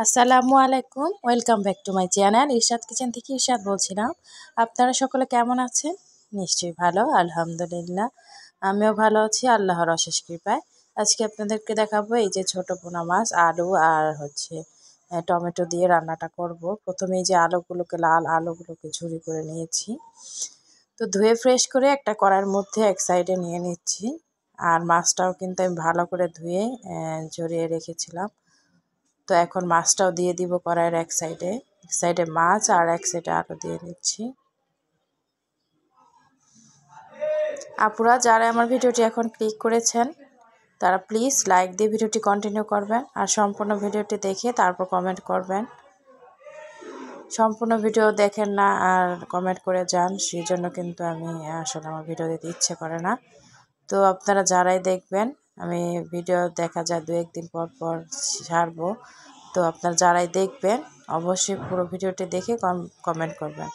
আসসালামু আলাইকুম, welcome back to my channel. Ershad kitchen থেকে ইরশাদ বলছিলাম। আপনারা সকলে কেমন আছেন? নিশ্চয়ই ভালো, আলহামদুলিল্লাহ। আমিও ভালো আছি আল্লাহর অশেষ কৃপায়। আজকে আপনাদেরকে দেখাবো এই যে ছোট পোনা মাছ, আলু আর টমেটো দিয়ে রান্নাটা করব। প্রথমে এই যে আলুগুলোকে, লাল আলুগুলোকে ঝুরি করে নিয়েছি। তো ধুয়ে ফ্রেশ করে একটা কড়াইয়ের মধ্যে এক সাইডে নিয়ে নিচ্ছি। আর মাছটাও কিন্তু আমি ভালো করে ধুয়ে ঝরিয়ে রেখেছিলাম। তো এখন মাছটাও দিয়ে দিব কড়াইয়ের এক সাইডে মাছ আর এক সাইডে আলু দিয়ে দিচ্ছি। আপুরা যারা আমার ভিডিওটি এখন ক্লিক করেছেন তারা প্লিজ লাইক দিয়ে ভিডিওটি কন্টিনিউ করবেন আর সম্পূর্ণ ভিডিওটি দেখে তারপর কমেন্ট করবেন। সম্পূর্ণ ভিডিও দেখেন না আর কমেন্ট করে যান, সেই জন্য কিন্তু আমি আসলে আমার ভিডিও দিতে ইচ্ছে করে না। তো আপনারা যারাই দেখবেন, আমি ভিডিও দেখা যায় 2-1 দিন পর পর ছাড়বো। তো আপনারা যারাই দেখবেন অবশ্যই পুরো ভিডিওটি দেখে কমেন্ট করবেন।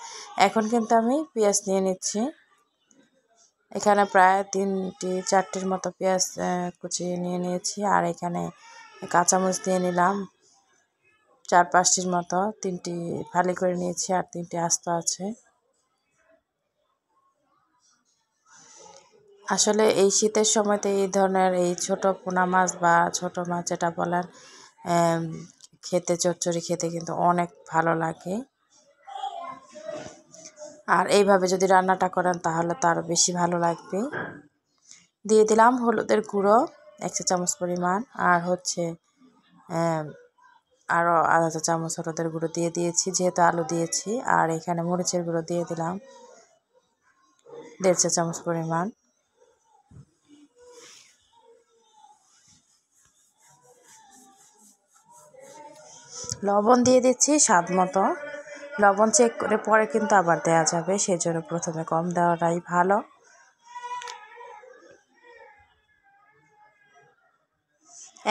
এখন কিন্তু আমি পেঁয়াজ নিয়ে নিচ্ছি। এখানে প্রায় 3-4টির মতো পেঁয়াজ কুচিয়ে নিয়ে নিয়েছি। আর এখানে কাঁচামরিচ দিয়ে নিলাম 4-5টির মতো। 3টি ফালি করে নিয়েছি আর 3টি আস্ত আছে। আসলে এই শীতের সময়তে এই ধরনের এই ছোট পোনা মাছ বা ছোট মাছ যেটা বলেন, খেতে চচ্চড়ি খেতে কিন্তু অনেক ভালো লাগে। আর এইভাবে যদি রান্নাটা করেন তাহলে তো আরও বেশি ভালো লাগবে। দিয়ে দিলাম হলুদের গুঁড়ো 1 চা চামচ পরিমাণ, আর আরও আধা চা চামচ হলুদের গুঁড়ো দিয়ে দিয়েছি যেহেতু আলু দিয়েছি। আর এখানে মরিচের গুঁড়ো দিয়ে দিলাম 1.5 চা চামচ পরিমাণ। লবণ দিয়ে দিচ্ছি স্বাদ মতো। লবণ চেক করে পরে কিন্তু আবার দেওয়া যাবে, সেই জন্য প্রথমে কম দেওয়াটাই ভালো।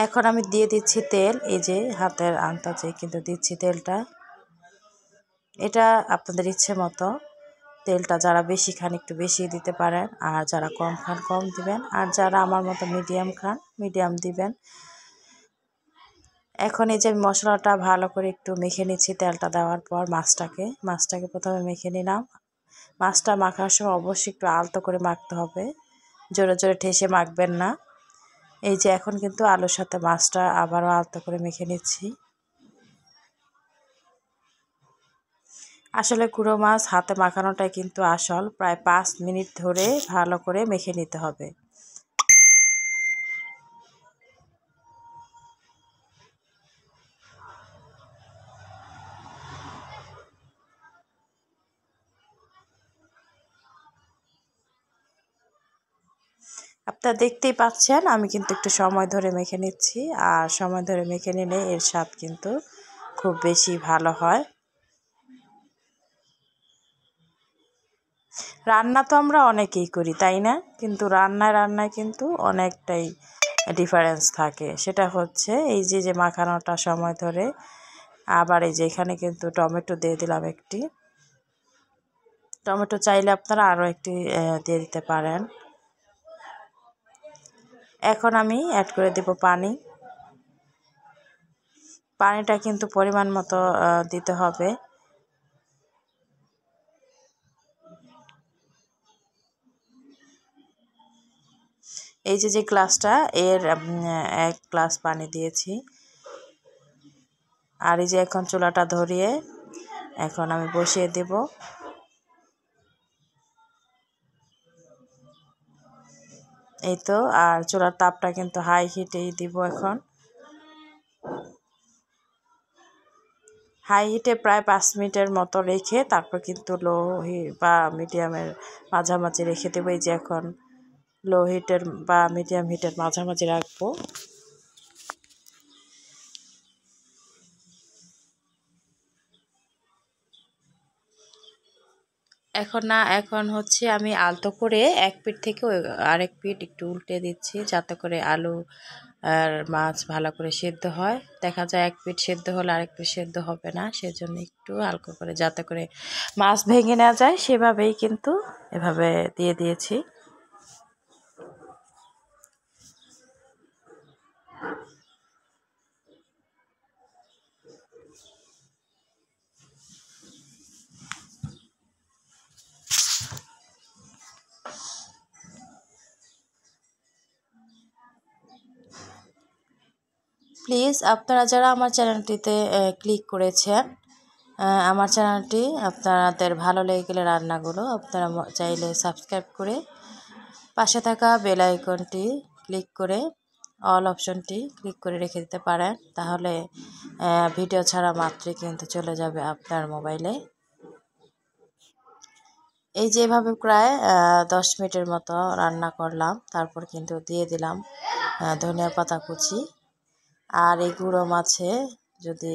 এখন আমি দিয়ে দিচ্ছি তেল, এই যে হাতের আন্দাজে কিন্তু দিচ্ছি তেলটা। এটা আপনাদের ইচ্ছে মতো, তেলটা যারা বেশি খান একটু বেশি দিতে পারেন, আর যারা কম খান কম দিবেন, আর যারা আমার মতো মিডিয়াম খান মিডিয়াম দিবেন। এখন এই যে আমি মশলাটা ভালো করে একটু মেখে নিচ্ছি। তেলটা দেওয়ার পর মাছটাকে প্রথমে মেখে নিলাম। মাছটা মাখার সময় অবশ্যই একটু আলতো করে মাখতে হবে, জোরে জোরে ঠেসে মাখবেন না। এই যে এখন কিন্তু আলুর সাথে মাছটা আবারও আলতো করে মেখে নিচ্ছি। আসলে গুঁড়ো মাছ হাতে মাখানোটাই কিন্তু আসল, প্রায় 5 মিনিট ধরে ভালো করে মেখে নিতে হবে। আপনারা দেখতেই পাচ্ছেন আমি কিন্তু একটু সময় ধরে মেখে নিচ্ছি, আর সময় ধরে মেখে নিলে এর স্বাদ কিন্তু খুব বেশি ভালো হয়। রান্না তো আমরা অনেকেই করি তাই না, কিন্তু রান্নায় কিন্তু অনেকটাই ডিফারেন্স থাকে। সেটা হচ্ছে এই যে মাখানোটা সময় ধরে। আবার এই যে এখানে কিন্তু টমেটো দিয়ে দিলাম একটি। টমেটো চাইলে আপনারা আরও একটি দিয়ে দিতে পারেন। এখন আমি অ্যাড করে দেব পানি। পানিটা কিন্তু পরিমাণ মতো দিতে হবে। এই যে গ্লাসটা, এর 1 গ্লাস পানি দিয়েছি। আর এই যে এখন চুলাটা ধরিয়ে এখন আমি বসিয়ে দেব। এই তো, আর চুলার তাপটা কিন্তু হাই হিটেই দিব। এখন হাই হিটে প্রায় 5 মিনিটের মতো রেখে তারপর কিন্তু লো বা মিডিয়ামের মাঝামাঝি রেখে দেবো। এই যে এখন লো হিটের বা মিডিয়াম হিটের মাঝামাঝি রাখবো। এখন আমি আলতো করে এক পিঠ থেকে আরেক পিঠ একটু উল্টে দিচ্ছি, যাতে করে আলু আর মাছ ভালো করে সেদ্ধ হয়। দেখা যায় এক পিঠ সেদ্ধ হলে আরেক পিঠ সেদ্ধ হবে না, সেজন্য একটু হালকা করে যাতে করে মাছ ভেঙে না যায় সেভাবেই কিন্তু এভাবে দিয়ে দিয়েছি। প্লিজ আপনারা যারা আমার চ্যানেলটিতে ক্লিক করেছেন, আমার চ্যানেলটি আপনাদের ভালো লেগে গেলে রান্নাগুলো আপনারা চাইলে সাবস্ক্রাইব করে পাশে থাকা বেল আইকনটি ক্লিক করে অল অপশনটি ক্লিক করে রেখে দিতে পারেন। তাহলে ভিডিও ছাড়া মাত্রই কিন্তু চলে যাবে আপনার মোবাইলে। এই যেভাবে প্রায় 10 মিনিটের মতো রান্না করলাম, তারপর কিন্তু দিয়ে দিলাম ধনিয়া পাতা কুচি। আর এই গুঁড়ো মাছে যদি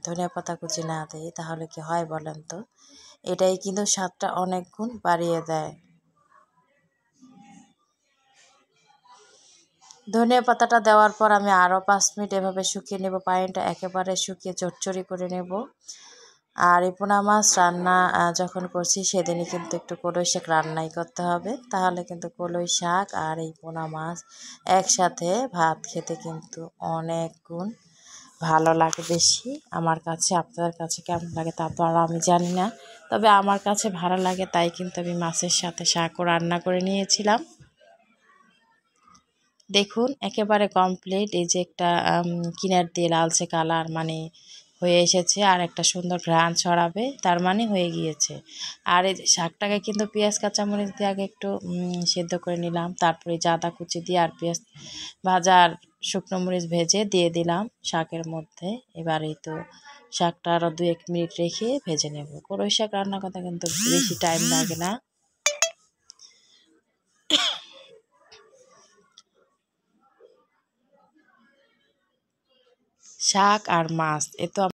ধনিয়া পাতা কুচি না দিই তাহলে কি হয় বলেন তো? এটাই কিন্তু স্বাদটা অনেক গুণ বাড়িয়ে দেয়। ধনিয়া পাতাটা দেওয়ার পর আমি আরও 5 মিনিট এভাবে শুকিয়ে নেব, পানিটা একেবারে শুকিয়ে চটচড়ি করে নেব। আর এই পোনা মাছ রান্না যখন করছি সেদিনই কিন্তু একটু কলই শাক রান্নাই করতে হবে, তাহলে কিন্তু কলই শাক আর এই পোনা মাছ একসাথে ভাত খেতে কিন্তু অনেক গুণ ভালো লাগে বেশি। আমার কাছে, আপনাদের কাছে কেমন লাগে তা তো আর আমি জানি না, তবে আমার কাছে ভালো লাগে, তাই কিন্তু আমি মাছের সাথে শাকও রান্না করে নিয়েছিলাম। দেখুন একেবারে কমপ্লিট। এই যে একটা কিনার দিয়ে লালচে কালার মানে হয়ে এসেছে, আর একটা সুন্দর ঘ্রাণ ছড়াবে, তার মানে হয়ে গিয়েছে। আর এই যে শাকটাকে কিন্তু পেঁয়াজ কাঁচামরিচ দিয়ে আগে একটু সেদ্ধ করে নিলাম, তারপরে আদা কুচি দিয়ে আর পেঁয়াজ ভাজা আর শুকনো মরিচ ভেজে দিয়ে দিলাম শাকের মধ্যে। এবারে তো শাকটা আরও 2-1 মিনিট রেখে ভেজে নেব। কলই শাক রান্না করতে কিন্তু বেশি টাইম লাগে না। শাক আর মাছ এ তো